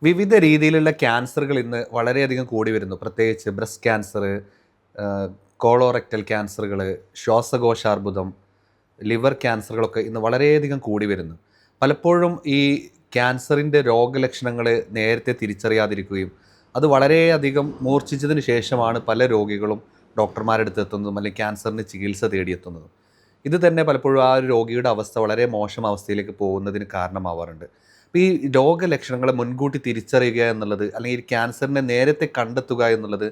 വിവിധ രീതിയിലുള്ള ക്യാൻസറുകൾ ഇന്ന് വളരെയധികം കൂടി വരുന്നു. പ്രത്യേകിച്ച് ബ്രസ്റ്റ് ക്യാൻസർ, കോളോറെക്ടൽ ക്യാൻസറുകൾ, ശ്വാസകോശാർബുദം, ലിവർ ക്യാൻസറുകളൊക്കെ ഇന്ന് വളരെയധികം കൂടി വരുന്നു. പലപ്പോഴും ഈ ക്യാൻസറിൻ്റെ രോഗലക്ഷണങ്ങൾ നേരത്തെ തിരിച്ചറിയാതിരിക്കുകയും അത് വളരെയധികം മൂർച്ഛിച്ചതിന് ശേഷമാണ് പല രോഗികളും ഡോക്ടർമാരുടെ അടുത്ത് എത്തുന്നതും അല്ലെങ്കിൽ ക്യാൻസറിന് ചികിത്സ തേടിയെത്തുന്നതും. ഇത് തന്നെ പലപ്പോഴും ആ ഒരു രോഗിയുടെ അവസ്ഥ വളരെ മോശം അവസ്ഥയിലേക്ക് പോകുന്നതിന് കാരണമാവാറുണ്ട്. അപ്പോൾ ഈ രോഗലക്ഷണങ്ങളെ മുൻകൂട്ടി തിരിച്ചറിയുക എന്നുള്ളത് അല്ലെങ്കിൽ ക്യാൻസറിനെ നേരത്തെ കണ്ടെത്തുക എന്നുള്ളത്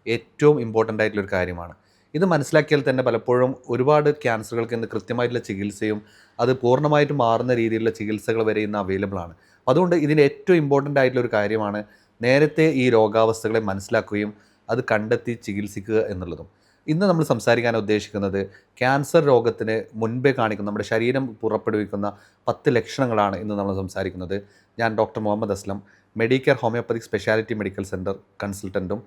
ഏറ്റവും ഇമ്പോർട്ടൻ്റ് ആയിട്ടുള്ളൊരു കാര്യമാണ്. ഇത് മനസ്സിലാക്കിയാൽ തന്നെ പലപ്പോഴും ഒരുപാട് ക്യാൻസറുകൾക്ക് ഇന്ന് കൃത്യമായിട്ടുള്ള ചികിത്സയും അത് പൂർണ്ണമായിട്ടും മാറുന്ന രീതിയിലുള്ള ചികിത്സകൾ വരെ ഇന്ന് അവൈലബിൾ ആണ്. അതുകൊണ്ട് ഇതിന് ഏറ്റവും ഇമ്പോർട്ടൻ്റ് ആയിട്ടുള്ളൊരു കാര്യമാണ് നേരത്തെ ഈ രോഗാവസ്ഥകളെ മനസ്സിലാക്കുകയും അത് കണ്ടെത്തി ചികിത്സിക്കുക എന്നുള്ളതും. ഇന്ന് നമ്മൾ സംസാരിക്കാൻ ഉദ്ദേശിക്കുന്നത് ക്യാൻസർ രോഗത്തിന് മുൻപേ കാണിക്കുന്ന നമ്മുടെ ശരീരം പുറപ്പെടുവിക്കുന്ന 10 ലക്ഷണങ്ങളാണ് ഇന്ന് നമ്മൾ സംസാരിക്കുന്നത്. ഞാൻ doctor Muhammad Aslam, Medicare homeopathic speciality medical centre കൺസൾട്ടൻറ്റും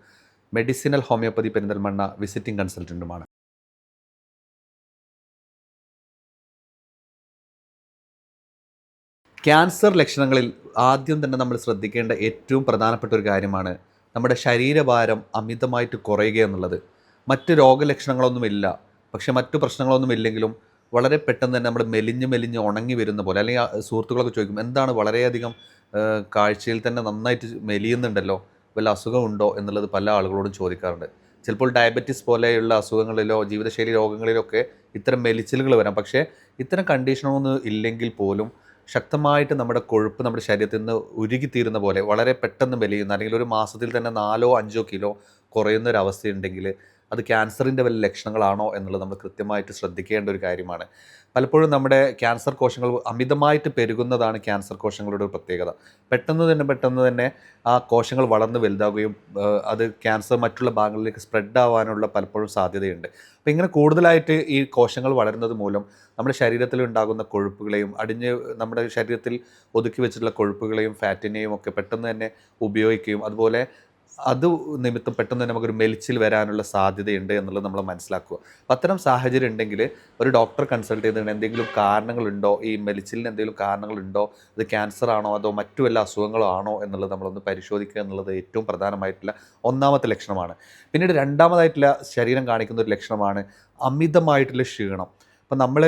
മെഡിസിനൽ ഹോമിയോപ്പതി പെരിന്തൽമണ്ണ വിസിറ്റിംഗ് കൺസൾട്ടൻറ്റുമാണ്. ക്യാൻസർ ലക്ഷണങ്ങളിൽ ആദ്യം തന്നെ നമ്മൾ ശ്രദ്ധിക്കേണ്ട ഏറ്റവും പ്രധാനപ്പെട്ട ഒരു കാര്യമാണ് നമ്മുടെ ശരീരഭാരം അമിതമായിട്ട് കുറയുക എന്നുള്ളത്. മറ്റ് രോഗലക്ഷണങ്ങളൊന്നുമില്ല, പക്ഷേ മറ്റു പ്രശ്നങ്ങളൊന്നുമില്ലെങ്കിലും വളരെ പെട്ടെന്ന് തന്നെ നമ്മൾ മെലിഞ്ഞ് മെലിഞ്ഞ് ഉണങ്ങി വരുന്ന പോലെ, അല്ലെങ്കിൽ സുഹൃത്തുക്കളൊക്കെ ചോദിക്കും എന്താണ് വളരെയധികം കാഴ്ചയിൽ തന്നെ നന്നായിട്ട് മെലിയുന്നുണ്ടല്ലോ, വല്ല അസുഖമുണ്ടോ എന്നുള്ളത് പല ആളുകളോടും ചോദിക്കാറുണ്ട്. ചിലപ്പോൾ ഡയബറ്റിസ് പോലെയുള്ള അസുഖങ്ങളിലോ ജീവിതശൈലി രോഗങ്ങളിലോ ഒക്കെ ഇത്തരം മെലിച്ചിലുകൾ വരാം. പക്ഷേ ഇത്തരം കണ്ടീഷനൊന്നും ഇല്ലെങ്കിൽ പോലും ശക്തമായിട്ട് നമ്മുടെ കൊഴുപ്പ് നമ്മുടെ ശരീരത്തിൽ നിന്ന് ഉരുകിത്തീരുന്ന പോലെ വളരെ പെട്ടെന്ന് മെലിയുന്ന, അല്ലെങ്കിൽ ഒരു മാസത്തിൽ തന്നെ 4-5 കിലോ കുറയുന്ന ഒരു അവസ്ഥയുണ്ടെങ്കിൽ അത് ക്യാൻസറിൻ്റെ വല്ല ലക്ഷണങ്ങളാണോ എന്നുള്ളത് നമ്മൾ കൃത്യമായിട്ട് ശ്രദ്ധിക്കേണ്ട ഒരു കാര്യമാണ്. പലപ്പോഴും നമ്മുടെ ക്യാൻസർ കോശങ്ങൾ അമിതമായിട്ട് പെരുകുന്നതാണ് ക്യാൻസർ കോശങ്ങളുടെ ഒരു പ്രത്യേകത. പെട്ടെന്ന് തന്നെ ആ കോശങ്ങൾ വളർന്ന് വലുതാവുകയും അത് ക്യാൻസർ മറ്റുള്ള ഭാഗങ്ങളിലേക്ക് സ്പ്രെഡ് ആവാനുള്ള പലപ്പോഴും സാധ്യതയുണ്ട്. അപ്പോൾ ഇങ്ങനെ കൂടുതലായിട്ട് ഈ കോശങ്ങൾ വളരുന്നത് മൂലം നമ്മുടെ ശരീരത്തിൽ ഉണ്ടാകുന്ന കൊഴുപ്പുകളെയും നമ്മുടെ ശരീരത്തിൽ ഒതുക്കി വെച്ചിട്ടുള്ള കൊഴുപ്പുകളെയും ഫാറ്റിനെയും ഒക്കെ പെട്ടെന്ന് തന്നെ ഉപയോഗിക്കുകയും അതുപോലെ അത് നിമിത്തം പെട്ടെന്ന് തന്നെ നമുക്കൊരു മെലിച്ചിൽ വരാനുള്ള സാധ്യതയുണ്ട് എന്നുള്ളത് നമ്മൾ മനസ്സിലാക്കുക. അപ്പം അത്തരം സാഹചര്യം ഉണ്ടെങ്കിൽ ഒരു ഡോക്ടറെ കൺസൾട്ട് ചെയ്തിട്ട് എന്തെങ്കിലും കാരണങ്ങളുണ്ടോ, ഈ മെലിച്ചിലിന് എന്തെങ്കിലും കാരണങ്ങളുണ്ടോ, ഇത് ക്യാൻസർ ആണോ അതോ മറ്റു വല്ല അസുഖങ്ങളോ ആണോ എന്നുള്ളത് നമ്മളൊന്ന് പരിശോധിക്കുക എന്നുള്ളത് ഏറ്റവും പ്രധാനമായിട്ടുള്ള ഒന്നാമത്തെ ലക്ഷണമാണ്. പിന്നീട് രണ്ടാമതായിട്ടുള്ള ശരീരം കാണിക്കുന്ന ഒരു ലക്ഷണമാണ് അമിതമായിട്ടുള്ള ക്ഷീണം. അപ്പം നമ്മൾ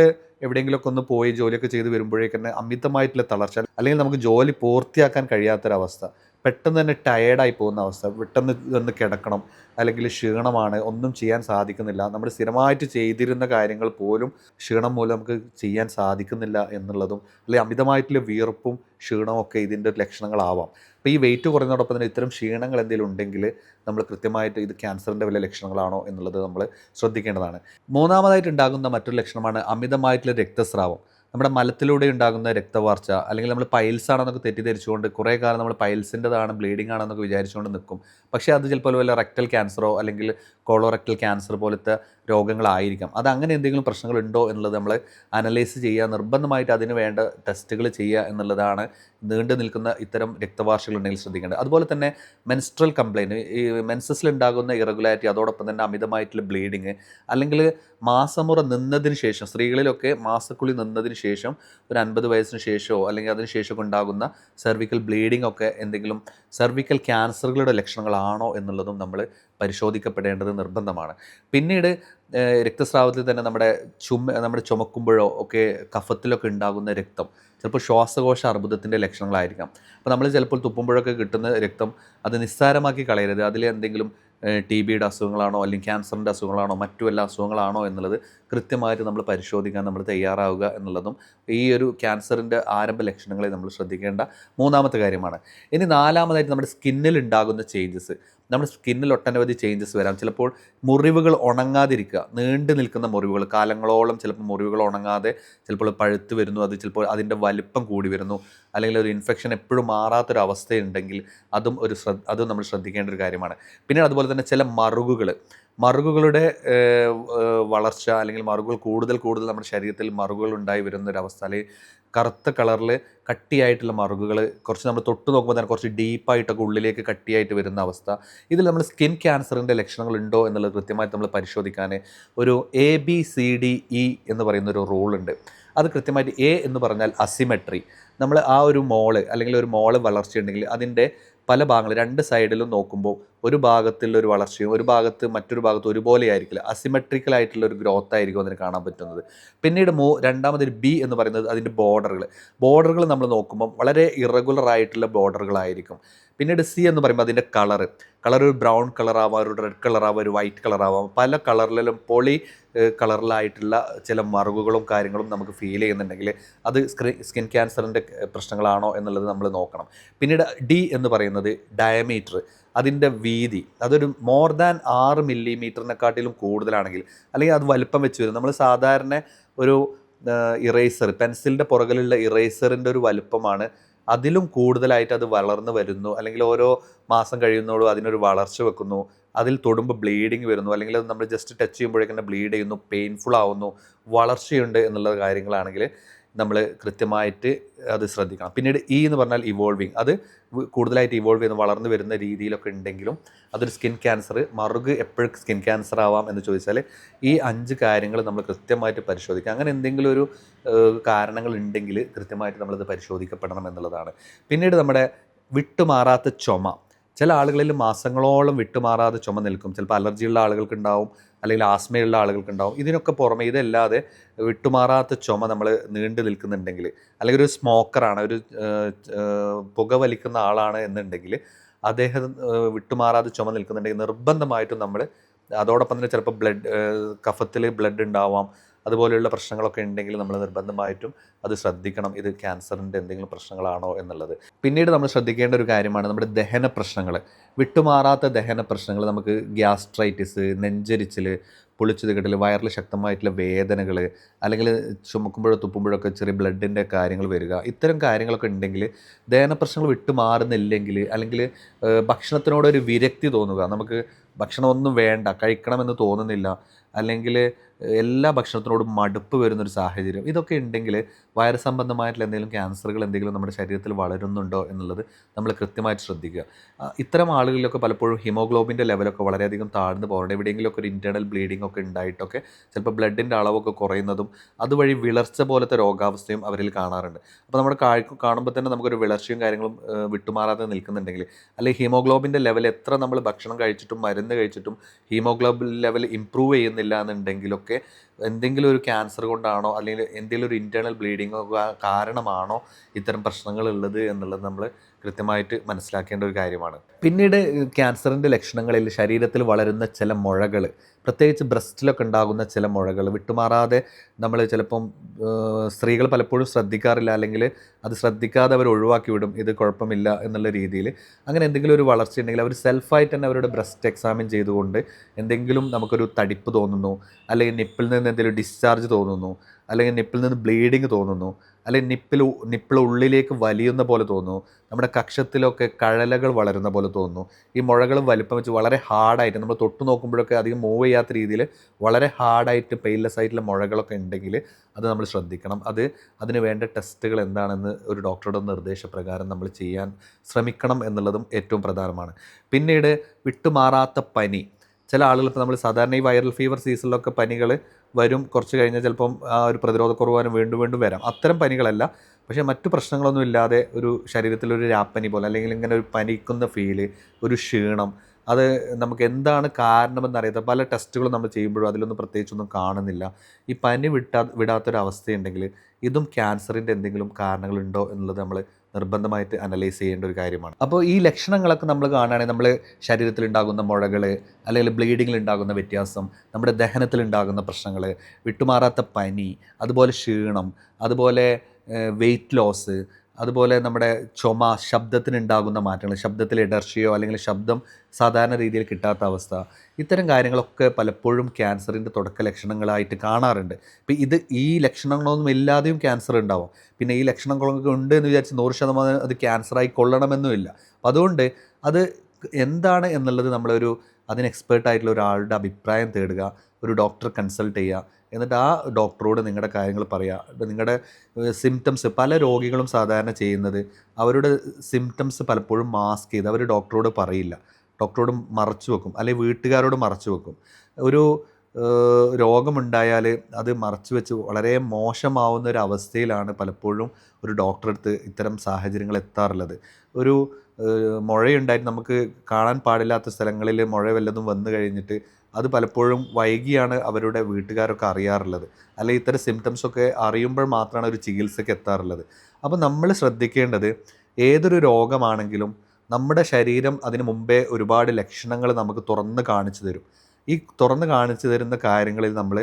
എവിടെയെങ്കിലുമൊക്കെ ഒന്ന് പോയി ജോലിയൊക്കെ ചെയ്ത് വരുമ്പോഴേക്കന്നെ അമിതമായിട്ടുള്ള തളർച്ച, അല്ലെങ്കിൽ നമുക്ക് ജോലി പൂർത്തിയാക്കാൻ കഴിയാത്തൊരവസ്ഥ, പെട്ടെന്ന് തന്നെ ടയേർഡായി പോകുന്ന അവസ്ഥ, പെട്ടെന്ന് ഒന്ന് കിടക്കണം, അല്ലെങ്കിൽ ക്ഷീണമാണ്, ഒന്നും ചെയ്യാൻ സാധിക്കുന്നില്ല, നമ്മൾ സ്ഥിരമായിട്ട് ചെയ്തിരുന്ന കാര്യങ്ങൾ പോലും ക്ഷീണം മൂലം നമുക്ക് ചെയ്യാൻ സാധിക്കുന്നില്ല എന്നുള്ളതും, അല്ലെങ്കിൽ അമിതമായിട്ടുള്ള വിയർപ്പും ക്ഷീണവും ഒക്കെ ഇതിൻ്റെ ലക്ഷണങ്ങളാവാം. അപ്പോൾ ഈ വെയിറ്റ് കുറഞ്ഞതോടൊപ്പം തന്നെ ഇത്തരം ക്ഷീണങ്ങൾ എന്തെങ്കിലും ഉണ്ടെങ്കിൽ നമ്മൾ കൃത്യമായിട്ട് ഇത് ക്യാൻസറിൻ്റെ വല്ല ലക്ഷണങ്ങളാണോ എന്നുള്ളത് നമ്മൾ ശ്രദ്ധിക്കേണ്ടതാണ്. മൂന്നാമതായിട്ട് ഉണ്ടാകുന്ന മറ്റൊരു ലക്ഷണമാണ് അമിതമായിട്ടുള്ള രക്തസ്രാവം. നമ്മുടെ മലത്തിലൂടെ ഉണ്ടാകുന്ന രക്തവാർച്ച, അല്ലെങ്കിൽ നമ്മൾ പൈൽസ് ആണെന്നൊക്കെ തെറ്റിദ്ധരിച്ചുകൊണ്ട് കുറേ കാലം നമ്മൾ പൈൽസിൻ്റെതാണ് ബ്ലീഡിംഗ് ആണെന്നൊക്കെ വിചാരിച്ചുകൊണ്ട് നിൽക്കും. പക്ഷേ അത് ചിലപ്പോൾ വല്ല റെക്ടൽ ക്യാൻസറോ അല്ലെങ്കിൽ കോളോറെക്ടൽ ക്യാൻസർ പോലത്തെ രോഗങ്ങളായിരിക്കാം. അത് അങ്ങനെ എന്തെങ്കിലും പ്രശ്നങ്ങളുണ്ടോ എന്നുള്ളത് നമ്മൾ അനലൈസ് ചെയ്യുക, നിർബന്ധമായിട്ട് അതിന് വേണ്ട ടെസ്റ്റുകൾ ചെയ്യുക എന്നുള്ളതാണ് നീണ്ടു നിൽക്കുന്ന ഇത്തരം രക്തവാർച്ചകളുണ്ടെങ്കിൽ ശ്രദ്ധിക്കേണ്ടത്. അതുപോലെ തന്നെ മെൻസ്ട്രൽ കംപ്ലയിൻറ്റ്, ഈ മെൻസസിൽ ഉണ്ടാകുന്ന ഇറഗുലാരിറ്റി, അതോടൊപ്പം തന്നെ അമിതമായിട്ടുള്ള ബ്ലീഡിങ്, അല്ലെങ്കിൽ മാസമുറ നിന്നതിന് ശേഷം, സ്ത്രീകളിലൊക്കെ മാസക്കുളി നിന്നതിന് ശേഷം ഒരു 50 വയസ്സിന് ശേഷമോ അല്ലെങ്കിൽ അതിന് ശേഷമൊക്കെ ഉണ്ടാകുന്ന സെർവിക്കൽ ബ്ലീഡിംഗ് ഒക്കെ എന്തെങ്കിലും സെർവിക്കൽ ക്യാൻസറുകളുടെ ലക്ഷണങ്ങളാണോ എന്നുള്ളതും നമ്മൾ പരിശോധിക്കപ്പെടേണ്ടത് നിർബന്ധമാണ്. പിന്നീട് രക്തസ്രാവത്തിൽ തന്നെ നമ്മുടെ ചുമക്കുമ്പോഴോ ഒക്കെ കഫത്തിലൊക്കെ ഉണ്ടാകുന്ന രക്തം ചിലപ്പോൾ ശ്വാസകോശ അർബുദത്തിൻ്റെ ലക്ഷണങ്ങളായിരിക്കാം. അപ്പോൾ നമ്മൾ ചിലപ്പോൾ തുപ്പുമ്പോഴൊക്കെ കിട്ടുന്ന രക്തം അത് നിസ്സാരമാക്കി കളയരുത്. അതിൽ എന്തെങ്കിലും TBയുടെ അസുഖങ്ങളാണോ അല്ലെങ്കിൽ ക്യാൻസറിൻ്റെ അസുഖങ്ങളാണോ മറ്റു വല്ല അസുഖങ്ങളാണോ എന്നുള്ളത് കൃത്യമായിട്ട് നമ്മൾ പരിശോധിക്കാൻ നമ്മൾ തയ്യാറാവുക എന്നുള്ളതും ഈ ഒരു ക്യാൻസറിൻ്റെ ആരംഭ ലക്ഷണങ്ങളെ നമ്മൾ ശ്രദ്ധിക്കേണ്ട മൂന്നാമത്തെ കാര്യമാണ്. ഇനി നാലാമതായിട്ട് നമ്മുടെ സ്കിന്നിൽ ഉണ്ടാകുന്ന ചേഞ്ചസ്. നമ്മുടെ സ്കിന്നിൽ ഒട്ടനവധി ചേഞ്ചസ് വരാം. ചിലപ്പോൾ മുറിവുകൾ ഉണങ്ങാതിരിക്കുക, നീണ്ടു നിൽക്കുന്ന മുറിവുകൾ, കാലങ്ങളോളം ചിലപ്പോൾ മുറിവുകൾ ഉണങ്ങാതെ ചിലപ്പോൾ പഴുത്ത് വരുന്നു, അത് ചിലപ്പോൾ അതിൻ്റെ വലിപ്പം കൂടി വരുന്നു, അല്ലെങ്കിൽ ഒരു ഇൻഫെക്ഷൻ എപ്പോഴും മാറാത്തൊരവസ്ഥയുണ്ടെങ്കിൽ അതും നമ്മൾ ശ്രദ്ധിക്കേണ്ട ഒരു കാര്യമാണ്. പിന്നീട് അതുപോലെ തന്നെ ചില മറുകുകളുടെ വളർച്ച, അല്ലെങ്കിൽ മറുകുകൾ കൂടുതൽ നമ്മുടെ ശരീരത്തിൽ മറുകുകൾ ഉണ്ടായി വരുന്നൊരവസ്ഥ, അല്ലെങ്കിൽ കറുത്ത കളറിൽ കട്ടിയായിട്ടുള്ള മറുകുകൾ കുറച്ച് നമ്മൾ തൊട്ട് നോക്കുമ്പോൾ തന്നെ കുറച്ച് ഡീപ്പായിട്ടൊക്കെ ഉള്ളിലേക്ക് കട്ടിയായിട്ട് വരുന്ന അവസ്ഥ, ഇതിൽ നമ്മൾ സ്കിൻ ക്യാൻസറിൻ്റെ ലക്ഷണങ്ങളുണ്ടോ എന്നുള്ളത് കൃത്യമായിട്ട് നമ്മൾ പരിശോധിക്കാൻ ഒരു ABCDE എന്ന് പറയുന്നൊരു റൂളുണ്ട്. അത് കൃത്യമായിട്ട് എ എന്ന് പറഞ്ഞാൽ അസിമെട്രി. നമ്മൾ ആ ഒരു മോള് അല്ലെങ്കിൽ ഒരു മോള് വളർച്ചയുണ്ടെങ്കിൽ അതിൻ്റെ പല ഭാഗങ്ങൾ രണ്ട് സൈഡിലും നോക്കുമ്പോൾ ഒരു ഭാഗത്തുള്ള ഒരു വളർച്ചയും ഒരു ഭാഗത്ത് മറ്റൊരു ഭാഗത്ത് ഒരുപോലെ ആയിരിക്കില്ല, അസിമെട്രിക്കൽ ആയിട്ടുള്ള ഒരു ഗ്രോത്ത് ആയിരിക്കും അതിന് കാണാൻ പറ്റുന്നത്. പിന്നീട് രണ്ടാമതൊരു ബി എന്ന് പറയുന്നത് അതിൻ്റെ ബോർഡറുകൾ നമ്മൾ നോക്കുമ്പോൾ വളരെ ഇറഗുലർ ആയിട്ടുള്ള ബോർഡറുകളായിരിക്കും. പിന്നീട് സി എന്ന് പറയുമ്പോൾ അതിൻ്റെ കളർ ഒരു ബ്രൗൺ കളറാവാം, ഒരു റെഡ് കളറാവാം, ഒരു വൈറ്റ് കളറാവാം, പല കളറിലും കളറിലായിട്ടുള്ള ചില മറുകുകളും കാര്യങ്ങളും നമുക്ക് ഫീൽ ചെയ്യുന്നുണ്ടെങ്കിൽ അത് സ്കിൻ ക്യാൻസറിൻ്റെ പ്രശ്നങ്ങളാണോ എന്നുള്ളത് നമ്മൾ നോക്കണം. പിന്നീട് ഡി എന്ന് പറയുന്നത് ഡയമീറ്റർ, അതിൻ്റെ വീതി, അതൊരു മോർ ദാൻ 6 മില്ലിമീറ്ററിനെക്കാട്ടിലും കൂടുതലാണെങ്കിൽ, അല്ലെങ്കിൽ അത് വലിപ്പം വെച്ച് വരും. നമ്മൾ സാധാരണ ഒരു ഇറേസർ, പെൻസിലിൻ്റെ പുറകിലുള്ള ഇറേസറിൻ്റെ ഒരു വലുപ്പമാണ്, അതിലും കൂടുതലായിട്ട് അത് വളർന്നു വരുന്നു, അല്ലെങ്കിൽ ഓരോ മാസം കഴിയുന്നതോടും അതിനൊരു വളർച്ച വെക്കുന്നു, അതിൽ തൊടുമ്പോൾ ബ്ലീഡിങ് വരുന്നു, അല്ലെങ്കിൽ അത് നമ്മൾ ജസ്റ്റ് ടച്ച് ചെയ്യുമ്പോഴേക്കും ബ്ലീഡ് ചെയ്യുന്നു, പെയിൻഫുൾ ആവുന്നു, വളർച്ചയുണ്ട് എന്നുള്ള കാര്യങ്ങളാണെങ്കിൽ നമ്മൾ കൃത്യമായിട്ട് അത് ശ്രദ്ധിക്കണം. പിന്നീട് ഇ എന്ന് പറഞ്ഞാൽ ഇവോൾവിങ്, അത് കൂടുതലായിട്ട് ഇവോൾവ് ചെയ്യുന്ന വളർന്നു വരുന്ന രീതിയിലൊക്കെ ഉണ്ടെങ്കിലും അതൊരു സ്കിൻ ക്യാൻസർ. മറുക് എപ്പോഴും സ്കിൻ ക്യാൻസർ ആവാം എന്ന് ചോദിച്ചാൽ ഈ 5 കാര്യങ്ങൾ നമ്മൾ കൃത്യമായിട്ട് പരിശോധിക്കുക. അങ്ങനെ എന്തെങ്കിലും ഒരു കാരണങ്ങൾ ഉണ്ടെങ്കിൽ കൃത്യമായിട്ട് നമ്മളത് പരിശോധിക്കപ്പെടണം എന്നുള്ളതാണ്. പിന്നീട് നമ്മുടെ വിട്ടുമാറാത്ത ചുമ, ചില ആളുകളിൽ മാസങ്ങളോളം വിട്ടുമാറാതെ ചുമ നിൽക്കും. ചിലപ്പോൾ അലർജിയുള്ള ആളുകൾക്കുണ്ടാവും, അല്ലെങ്കിൽ ആസ്മയുള്ള ആളുകൾക്കുണ്ടാവും. ഇതിനൊക്കെ പുറമെ ഇതല്ലാതെ വിട്ടുമാറാത്ത ചുമ നമ്മൾ നീണ്ടു നിൽക്കുന്നുണ്ടെങ്കിൽ, അല്ലെങ്കിൽ ഒരു സ്മോക്കറാണ്, ഒരു പുക വലിക്കുന്ന ആളാണ് എന്നുണ്ടെങ്കിൽ, അദ്ദേഹം വിട്ടുമാറാതെ ചുമ നിൽക്കുന്നുണ്ടെങ്കിൽ നിർബന്ധമായിട്ടും നമ്മൾ അതോടൊപ്പം തന്നെ ചിലപ്പോൾ കഫത്തിൽ ബ്ലഡ് ഉണ്ടാവാം, അതുപോലെയുള്ള പ്രശ്നങ്ങളൊക്കെ ഉണ്ടെങ്കിൽ നമ്മൾ നിർബന്ധമായിട്ടും അത് ശ്രദ്ധിക്കണം, ഇത് ക്യാൻസറിൻ്റെ എന്തെങ്കിലും പ്രശ്നങ്ങളാണോ എന്നുള്ളത്. പിന്നീട് നമ്മൾ ശ്രദ്ധിക്കേണ്ട ഒരു കാര്യമാണ് നമ്മുടെ ദഹന പ്രശ്നങ്ങൾ. വിട്ടുമാറാത്ത ദഹന പ്രശ്നങ്ങൾ, നമുക്ക് ഗ്യാസ്ട്രൈറ്റിസ്, നെഞ്ചരിച്ചിൽ, പൊളിച്ചു തികട്ടൽ, വയറിൽ ശക്തമായിട്ടുള്ള വേദനകൾ, അല്ലെങ്കിൽ ചുമക്കുമ്പോഴോ തുപ്പുമ്പോഴൊക്കെ ചെറിയ ബ്ലഡിൻ്റെ കാര്യങ്ങൾ വരിക, ഇത്തരം കാര്യങ്ങളൊക്കെ ഉണ്ടെങ്കിൽ, ദഹന പ്രശ്നങ്ങൾ വിട്ടുമാറുന്നില്ലെങ്കിൽ, അല്ലെങ്കിൽ ഭക്ഷണത്തിനോടൊരു വിരക്തി തോന്നുക, നമുക്ക് ഭക്ഷണമൊന്നും വേണ്ട, കഴിക്കണമെന്ന് തോന്നുന്നില്ല, അല്ലെങ്കിൽ എല്ലാ ഭക്ഷണത്തിനോടും മടുപ്പ് വരുന്നൊരു സാഹചര്യം, ഇതൊക്കെ ഉണ്ടെങ്കിൽ വൈറസ് സംബന്ധമായിട്ടുള്ള എന്തെങ്കിലും ക്യാൻസറുകൾ എന്തെങ്കിലും നമ്മുടെ ശരീരത്തിൽ വളരുന്നുണ്ടോ എന്നുള്ളത് നമ്മൾ കൃത്യമായിട്ട് ശ്രദ്ധിക്കുക. ഇത്തരം ആളുകളിലൊക്കെ പലപ്പോഴും ഹിമോഗ്ലോബിൻ്റെ ലെവലൊക്കെ വളരെയധികം താഴ്ന്നു പോകണം. എവിടെയെങ്കിലുമൊക്കെ ഒരു ഇൻറ്റേർണൽ ബ്ലീഡിംഗ് ഒക്കെ ഉണ്ടായിട്ടൊക്കെ ചിലപ്പോൾ ബ്ലഡിൻ്റെ അളവൊക്കെ കുറയുന്നതും അതുവഴി വിളർച്ച പോലത്തെ രോഗാവസ്ഥയും അവരിൽ കാണാറുണ്ട്. അപ്പോൾ നമ്മുടെ കാണുമ്പോൾ തന്നെ നമുക്കൊരു വിളർച്ചയും കാര്യങ്ങളും വിട്ടുമാറാതെ നിൽക്കുന്നുണ്ടെങ്കിൽ, അല്ലെങ്കിൽ ഹീമോഗ്ലോബിൻ്റെ ലെവൽ എത്ര നമ്മൾ ഭക്ഷണം കഴിച്ചിട്ടും മരുന്ന് കഴിച്ചിട്ടും ഹീമോഗ്ലോബിൻ ലെവൽ ഇമ്പ്രൂവ് ചെയ്യുന്നില്ല എന്നുണ്ടെങ്കിലൊക്കെ എന്തെങ്കിലും ഒരു ക്യാൻസർ കൊണ്ടാണോ, അല്ലെങ്കിൽ എന്തെങ്കിലും ഒരു ഇൻറ്റേർണൽ ബ്ലീഡിങ്ങോ കാരണമാണോ ഇത്തരം പ്രശ്നങ്ങൾ ഉള്ളത് എന്നുള്ളത് നമ്മൾ കൃത്യമായിട്ട് മനസ്സിലാക്കേണ്ട ഒരു കാര്യമാണ്. പിന്നീട് ക്യാൻസറിൻ്റെ ലക്ഷണങ്ങളിൽ ശരീരത്തിൽ വളരുന്ന ചില മുഴകൾ, പ്രത്യേകിച്ച് ബ്രസ്റ്റിലൊക്കെ ഉണ്ടാകുന്ന ചില മുഴകൾ വിട്ടുമാറാതെ നമ്മൾ ചിലപ്പം സ്ത്രീകൾ പലപ്പോഴും ശ്രദ്ധിക്കാറില്ല, അല്ലെങ്കിൽ അത് ശ്രദ്ധിക്കാതെ അവർ ഒഴിവാക്കി വിടും, ഇത് കുഴപ്പമില്ല എന്നുള്ള രീതിയിൽ. അങ്ങനെ എന്തെങ്കിലും ഒരു വളർച്ച ഉണ്ടെങ്കിൽ അവർ സെൽഫായിട്ട് തന്നെ അവരുടെ ബ്രസ്റ്റ് എക്സാമിൻ ചെയ്തുകൊണ്ട് എന്തെങ്കിലും നമുക്കൊരു തടിപ്പ് തോന്നുന്നു, അല്ലെങ്കിൽ നിപ്പിൽ നിന്ന് എന്തെങ്കിലും ഡിസ്ചാർജ് തോന്നുന്നു, അല്ലെങ്കിൽ നിപ്പിൽ നിന്ന് ബ്ലീഡിങ് തോന്നുന്നു, അല്ലെങ്കിൽ നിപ്പിൾ ഉള്ളിലേക്ക് വലിയുന്ന പോലെ തോന്നുന്നു, നമ്മുടെ കക്ഷത്തിലൊക്കെ കഴലകൾ വളരുന്ന പോലെ തോന്നുന്നു, ഈ മുഴകളും വലിപ്പം വെച്ച് വളരെ ഹാർഡായിട്ട് നമ്മൾ തൊട്ട് നോക്കുമ്പോഴൊക്കെ അധികം മൂവ് ചെയ്യാത്ത രീതിയിൽ വളരെ ഹാർഡായിട്ട് പെയിൻലെസ് ആയിട്ടുള്ള മുഴകളൊക്കെ ഉണ്ടെങ്കിൽ അത് നമ്മൾ ശ്രദ്ധിക്കണം. അതിന് വേണ്ട ടെസ്റ്റുകൾ എന്താണെന്ന് ഒരു ഡോക്ടറുടെ നിർദ്ദേശപ്രകാരം നമ്മൾ ചെയ്യാൻ ശ്രമിക്കണം എന്നുള്ളതും ഏറ്റവും പ്രധാനമാണ്. പിന്നീട് വിട്ടുമാറാത്ത പനി, ചില ആളുകൾ ഇപ്പോൾ നമ്മൾ സാധാരണ ഈ വൈറൽ ഫീവർ സീസണിലൊക്കെ പനികൾ വരും, കുറച്ച് കഴിഞ്ഞാൽ ചിലപ്പം ആ ഒരു പ്രതിരോധക്കുറവാനും വീണ്ടും വരാം. അത്തരം പനികളല്ല, പക്ഷേ മറ്റു പ്രശ്നങ്ങളൊന്നും ഇല്ലാതെ ഒരു ശരീരത്തിലൊരു രാപ്പനി പോലെ, അല്ലെങ്കിൽ ഇങ്ങനെ ഒരു പനിക്കുന്ന ഫീല്, ഒരു ക്ഷീണം, അത് നമുക്ക് എന്താണ് കാരണമെന്നറിയാത്ത പല ടെസ്റ്റുകളും നമ്മൾ ചെയ്യുമ്പോഴും അതിലൊന്നും പ്രത്യേകിച്ചൊന്നും കാണുന്നില്ല. ഈ പനി വിടാത്തൊരവസ്ഥയുണ്ടെങ്കിൽ ഇതും ക്യാൻസറിൻ്റെ എന്തെങ്കിലും കാരണങ്ങളുണ്ടോ എന്നുള്ളത് നമ്മൾ നിർബന്ധമായിട്ട് അനലൈസ് ചെയ്യേണ്ട ഒരു കാര്യമാണ്. അപ്പോൾ ഈ ലക്ഷണങ്ങളൊക്കെ നമ്മൾ കാണുകയാണെങ്കിൽ നമ്മൾ ശരീരത്തിലുണ്ടാകുന്ന മുഴകൾ, അല്ലെങ്കിൽ ബ്ലീഡിങ്ങിലുണ്ടാകുന്ന വ്യത്യാസം, നമ്മുടെ ദഹനത്തിലുണ്ടാകുന്ന പ്രശ്നങ്ങൾ, വിട്ടുമാറാത്ത പനി, അതുപോലെ ക്ഷീണം, അതുപോലെ വെയ്റ്റ് ലോസ്, അതുപോലെ നമ്മുടെ ചുമ, ശബ്ദത്തിനുണ്ടാകുന്ന മാറ്റങ്ങൾ, ശബ്ദത്തിൽ ഇടർച്ചയോ അല്ലെങ്കിൽ ശബ്ദം സാധാരണ രീതിയിൽ കിട്ടാത്ത അവസ്ഥ, ഇത്തരം കാര്യങ്ങളൊക്കെ പലപ്പോഴും ക്യാൻസറിൻ്റെ തുടക്ക ലക്ഷണങ്ങളായിട്ട് കാണാറുണ്ട്. ഇപ്പോൾ ഈ ലക്ഷണങ്ങളൊന്നും ഇല്ലാതെയും ക്യാൻസർ ഉണ്ടാവും. പിന്നെ ഈ ലക്ഷണങ്ങളൊക്കെ ഉണ്ട് എന്ന് വിചാരിച്ച് 100% അത് ക്യാൻസറായി കൊള്ളണമെന്നുമില്ല. അപ്പോൾ അതുകൊണ്ട് അത് എന്താണ് എന്നുള്ളത് അതിന് എക്സ്പേർട്ടായിട്ടുള്ള ഒരാളുടെ അഭിപ്രായം തേടുക, ഒരു ഡോക്ടറെ കൺസൾട്ട് ചെയ്യുക, എന്നിട്ട് ആ ഡോക്ടറോട് നിങ്ങളുടെ കാര്യങ്ങൾ പറയുക. നിങ്ങളുടെ സിംറ്റംസ്, പല രോഗികളും സാധാരണ ചെയ്യുന്നത് അവരുടെ സിംറ്റംസ് പലപ്പോഴും മാസ്ക് ചെയ്ത് അവർ ഡോക്ടറോട് പറയില്ല, ഡോക്ടറോട് മറച്ചു വെക്കും, അല്ലെങ്കിൽ വീട്ടുകാരോട് മറച്ചു വെക്കും. ഒരു രോഗമുണ്ടായാൽ അത് മറച്ചു വെച്ച് വളരെ മോശമാവുന്ന ഒരു അവസ്ഥയിലാണ് പലപ്പോഴും ഒരു ഡോക്ടറെ അടുത്ത് ഇത്തരം സാഹചര്യങ്ങൾ എത്താറുള്ളത്. ഒരു മുഴയുണ്ടായിട്ട് നമുക്ക് കാണാൻ പാടില്ലാത്ത സ്ഥലങ്ങളിൽ മുഴ വല്ലതും വന്നു കഴിഞ്ഞിട്ട് അത് പലപ്പോഴും വൈകിയാണ് അവരുടെ വീട്ടുകാരൊക്കെ അറിയാറുള്ളത്. അല്ലെങ്കിൽ ഇത്തരം സിംറ്റംസൊക്കെ അറിയുമ്പോൾ മാത്രമാണ് ഒരു ചികിത്സയ്ക്ക് എത്താറുള്ളത്. അപ്പോൾ നമ്മൾ ശ്രദ്ധിക്കേണ്ടത് ഏതൊരു രോഗമാണെങ്കിലും നമ്മുടെ ശരീരം അതിന് മുമ്പേ ഒരുപാട് ലക്ഷണങ്ങൾ നമുക്ക് തുറന്ന് കാണിച്ചു തരും. ഈ തുറന്ന് കാണിച്ചു തരുന്ന കാര്യങ്ങളിൽ നമ്മൾ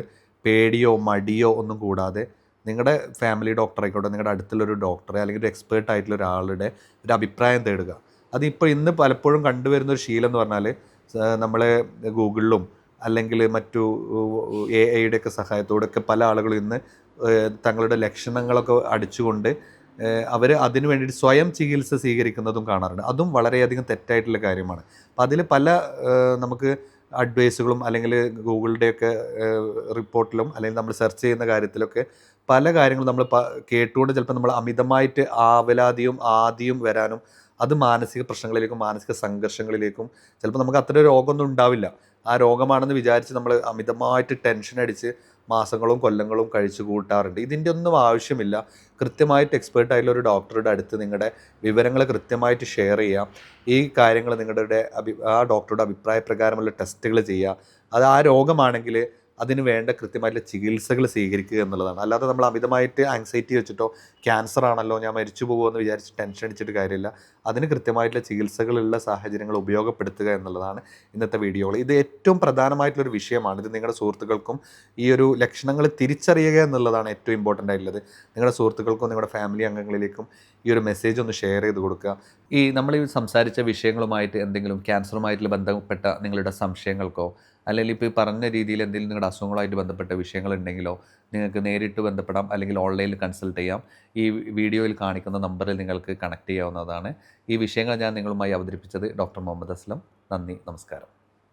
പേടിയോ മടിയോ ഒന്നും കൂടാതെ നിങ്ങളുടെ ഫാമിലി ഡോക്ടർ ആയിക്കോട്ടെ, നിങ്ങളുടെ അടുത്തുള്ളൊരു ഡോക്ടറെ അല്ലെങ്കിൽ ഒരു എക്സ്പേർട്ട് ആയിട്ടുള്ള ഒരാളുടെ ഒരു അഭിപ്രായം തേടുക. അതിപ്പോൾ ഇന്ന് പലപ്പോഴും കണ്ടുവരുന്ന ഒരു ശീലം എന്ന് പറഞ്ഞാൽ നമ്മൾ ഗൂഗിളിലും അല്ലെങ്കിൽ മറ്റു AI ഒക്കെ സഹായത്തോടൊക്കെ പല ആളുകളും ഇന്ന് തങ്ങളുടെ ലക്ഷണങ്ങളൊക്കെ അടിച്ചുകൊണ്ട് അവർ അതിന് വേണ്ടിയിട്ട് സ്വയം ചികിത്സ സ്വീകരിക്കുന്നതും കാണാറുണ്ട്. അതും വളരെയധികം തെറ്റായിട്ടുള്ള കാര്യമാണ്. അപ്പം അതിൽ പല നമുക്ക് അഡ്വൈസുകളും അല്ലെങ്കിൽ ഗൂഗിളിൻ്റെയൊക്കെ റിപ്പോർട്ടിലും അല്ലെങ്കിൽ നമ്മൾ സെർച്ച് ചെയ്യുന്ന കാര്യത്തിലൊക്കെ പല കാര്യങ്ങളും നമ്മൾ കേട്ടുകൊണ്ട് ചിലപ്പോൾ നമ്മൾ അമിതമായിട്ട് ആവലാതിയും ആദിയും വരാനും അത് മാനസിക പ്രശ്നങ്ങളിലേക്കും മാനസിക സംഘർഷങ്ങളിലേക്കും ചിലപ്പോൾ നമുക്ക് അത്ര രോഗമൊന്നും ഉണ്ടാവില്ല. ആ രോഗമാണെന്ന് വിചാരിച്ച് നമ്മൾ അമിതമായിട്ട് ടെൻഷൻ അടിച്ച് മാസങ്ങളും കൊല്ലങ്ങളും കഴിച്ചു കൂട്ടാറുണ്ട്. ഇതിൻ്റെ ഒന്നും ആവശ്യമില്ല. കൃത്യമായിട്ട് എക്സ്പേർട്ട് ആയിട്ടുള്ള ഒരു ഡോക്ടറുടെ അടുത്ത് നിങ്ങളുടെ വിവരങ്ങൾ കൃത്യമായിട്ട് ഷെയർ ചെയ്യാം. ഈ കാര്യങ്ങൾ നിങ്ങളുടെ ആ ഡോക്ടറുടെ അഭിപ്രായ പ്രകാരമുള്ള ടെസ്റ്റുകൾ ചെയ്യുക. അത് ആ രോഗമാണെങ്കിൽ അതിന് വേണ്ട കൃത്യമായിട്ടുള്ള ചികിത്സകൾ സ്വീകരിക്കുക എന്നുള്ളതാണ്. അല്ലാതെ നമ്മൾ അമിതമായിട്ട് ആങ്സൈറ്റി വെച്ചിട്ടോ ക്യാൻസർ ആണല്ലോ ഞാൻ മരിച്ചു പോകുമെന്ന് വിചാരിച്ച് ടെൻഷൻ അടിച്ചിട്ട് കാര്യമില്ല. അതിന് കൃത്യമായിട്ടുള്ള ചികിത്സകളുള്ള സാഹചര്യങ്ങൾ ഉപയോഗപ്പെടുത്തുക എന്നുള്ളതാണ് ഇന്നത്തെ വീഡിയോകൾ. ഇത് ഏറ്റവും പ്രധാനമായിട്ടുള്ളൊരു വിഷയമാണ്. ഇത് നിങ്ങളുടെ സുഹൃത്തുക്കൾക്കും ഈ ഒരു ലക്ഷണങ്ങൾ തിരിച്ചറിയുക എന്നുള്ളതാണ് ഏറ്റവും ഇമ്പോർട്ടൻ്റ് ആയിട്ടുള്ളത്. നിങ്ങളുടെ സുഹൃത്തുക്കൾക്കും നിങ്ങളുടെ ഫാമിലി അംഗങ്ങളിലേക്കും ഈ ഒരു മെസ്സേജ് ഒന്ന് ഷെയർ ചെയ്ത് കൊടുക്കുക. ഈ നമ്മൾ ഈ സംസാരിച്ച വിഷയങ്ങളുമായിട്ട് എന്തെങ്കിലും ക്യാൻസറുമായിട്ട് ബന്ധപ്പെട്ട നിങ്ങളുടെ സംശയങ്ങൾക്കോ അല്ലെങ്കിൽ ഇപ്പോൾ ഈ പറഞ്ഞ രീതിയിൽ എന്തെങ്കിലും നിങ്ങളുടെ അസുഖങ്ങളായിട്ട് ബന്ധപ്പെട്ട വിഷയങ്ങളുണ്ടെങ്കിലോ നിങ്ങൾക്ക് നേരിട്ട് ബന്ധപ്പെടാം, അല്ലെങ്കിൽ ഓൺലൈനിൽ കൺസൾട്ട് ചെയ്യാം. ഈ വീഡിയോയിൽ കാണിക്കുന്ന നമ്പറിൽ നിങ്ങൾക്ക് കണക്ട് ചെയ്യാവുന്നതാണ്. ഈ വിഷയങ്ങൾ ഞാൻ നിങ്ങളുമായി അവതരിപ്പിച്ചത് ഡോക്ടർ മുഹമ്മദ് അസ്ലം. നന്ദി, നമസ്കാരം.